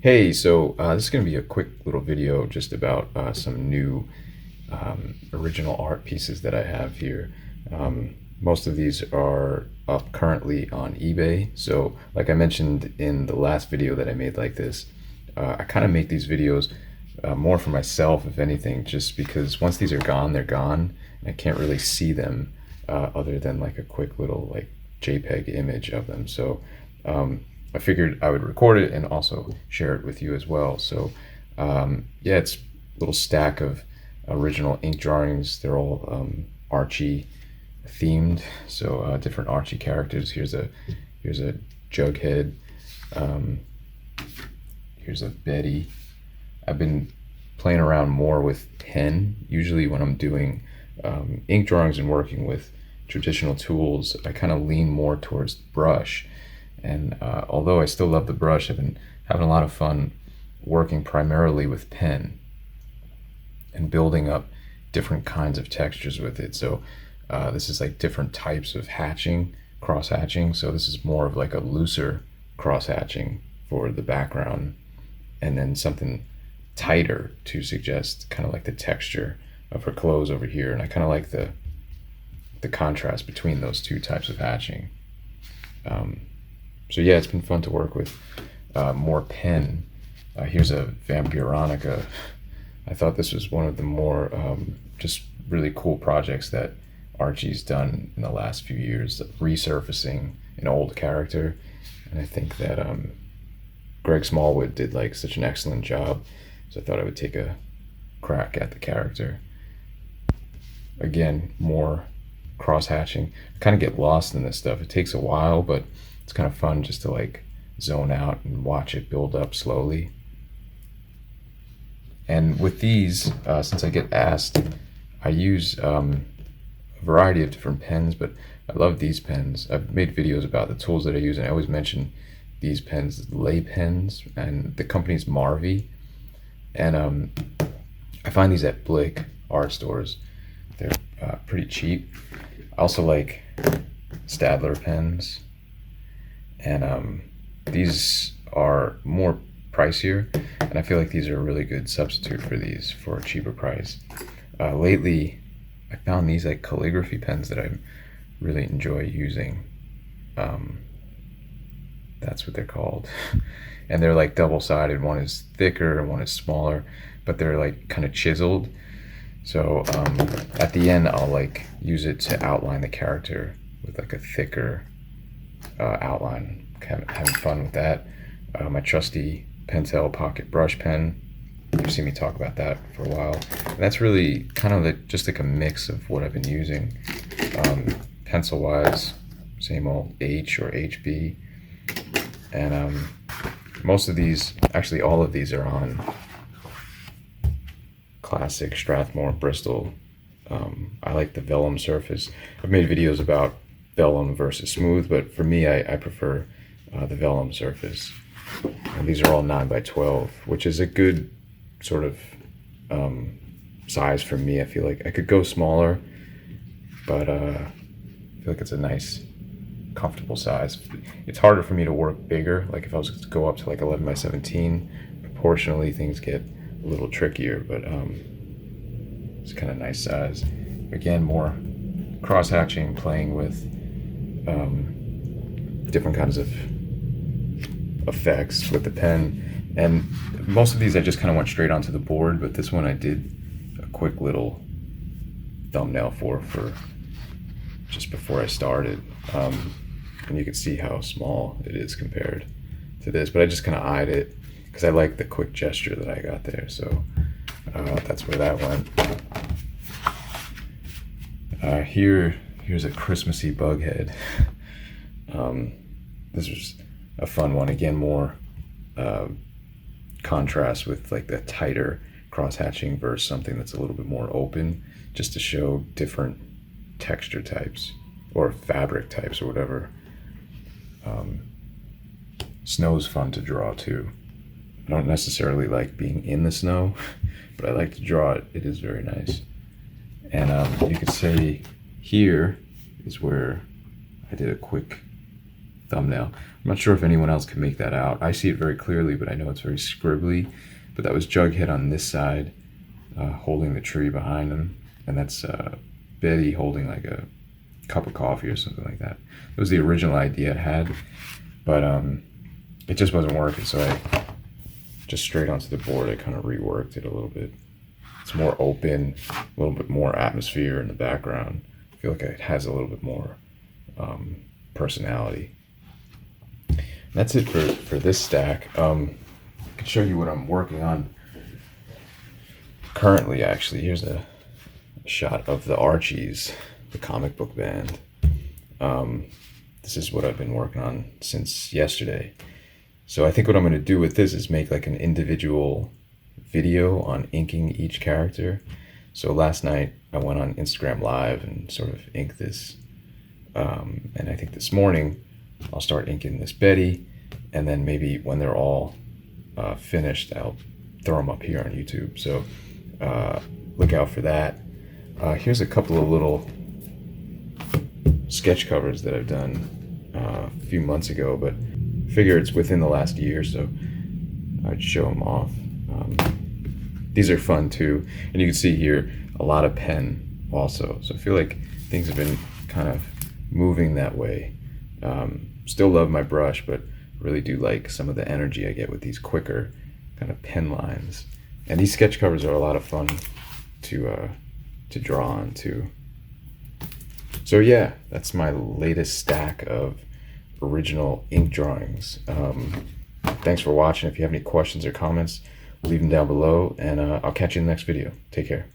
Hey, so this is going to be a quick little video just about some new original art pieces that I have here. Most of these are up currently on eBay. So, like I mentioned in the last video that I made like this, I kind of make these videos more for myself, if anything, just because once these are gone, they're gone, and I can't really see them other than like a quick little like JPEG image of them. So I figured I would record it and also share it with you as well. So yeah, it's a little stack of original ink drawings. They're all Archie themed, so different Archie characters. Here's a Jughead. Um, Here's a Betty. I've been playing around more with pen. Usually when I'm doing ink drawings and working with traditional tools, I kind of lean more towards brush. And although I still love the brush, I've been having a lot of fun working primarily with pen and building up different kinds of textures with it. So this is like different types of hatching, cross hatching. So this is more of like a looser cross hatching for the background, and then something tighter to suggest kind of like the texture of her clothes over here. And I kind of like the contrast between those two types of hatching. So yeah, it's been fun to work with more pen. Here's a Vampironica. I thought this was one of the more just really cool projects that Archie's done in the last few years, resurfacing an old character. And I think that Greg Smallwood did like such an excellent job. So I thought I would take a crack at the character. Again, more cross hatching. I kind of get lost in this stuff. It takes a while, but it's kind of fun just to like zone out and watch it build up slowly. And with these, since I get asked, I use a variety of different pens, but I love these pens. I've made videos about the tools that I use, and I always mention these pens, Lay pens, and the company's Marvy. And I find these at Blick art stores. They're pretty cheap. I also like Staedtler pens, and these are more pricier, and I feel like these are a really good substitute for these for a cheaper price. Lately, I found these like calligraphy pens that I really enjoy using. That's what they're called. And they're like double-sided. One is thicker and one is smaller, but they're like kind of chiseled. So at the end, I'll like use it to outline the character with like a thicker outline. Having fun with that. My trusty Pentel Pocket Brush Pen. You've seen me talk about that for a while. And that's really kind of just like a mix of what I've been using. Pencil-wise, same old H or HB. And most of these, actually all of these are on classic Strathmore Bristol. I like the vellum surface. I've made videos about vellum versus smooth, but for me, I prefer the vellum surface. And these are all 9x12, which is a good sort of size for me. I feel like I could go smaller, but I feel like it's a nice, comfortable size. It's harder for me to work bigger. Like if I was to go up to like 11x17, proportionally things get a little trickier, but it's kind of nice size. Again, more cross hatching, playing with different kinds of effects with the pen. And most of these I just kind of went straight onto the board, but this one I did a quick little thumbnail for just before I started. And you can see how small it is compared to this, but I just kind of eyed it because I like the quick gesture that I got there. So that's where that went. Here's a Christmassy Bughead. This was a fun one. Again, more contrast with like the tighter cross hatching versus something that's a little bit more open, just to show different texture types or fabric types or whatever. Snow's fun to draw too. I don't necessarily like being in the snow, but I like to draw it. It is very nice. And you could say here is where I did a quick thumbnail. I'm not sure if anyone else can make that out. I see it very clearly, but I know it's very scribbly. But that was Jughead on this side, holding the tree behind him, and that's Betty holding like a cup of coffee or something like that. It was the original idea I had, but it just wasn't working, so I just straight onto the board, I kind of reworked it a little bit. It's more open, a little bit more atmosphere in the background. I feel like it has a little bit more personality. And that's it for this stack. I can show you what I'm working on currently, actually. Here's a shot of the Archies, the comic book band. This is what I've been working on since yesterday. So I think what I'm going to do with this is make like an individual video on inking each character. So last night I went on Instagram Live and sort of inked this. And I think this morning I'll start inking this Betty, and then maybe when they're all finished, I'll throw them up here on YouTube. So look out for that. Here's a couple of little sketch covers that I've done a few months ago, but figure it's within the last year, so I'd show them off. These are fun too, and you can see here a lot of pen also, so I feel like things have been kind of moving that way. Still love my brush, but really do like some of the energy I get with these quicker kind of pen lines. And these sketch covers are a lot of fun to draw on too. So yeah, that's my latest stack of original ink drawings. Thanks for watching. If you have any questions or comments, leave them down below, and I'll catch you in the next video. Take care.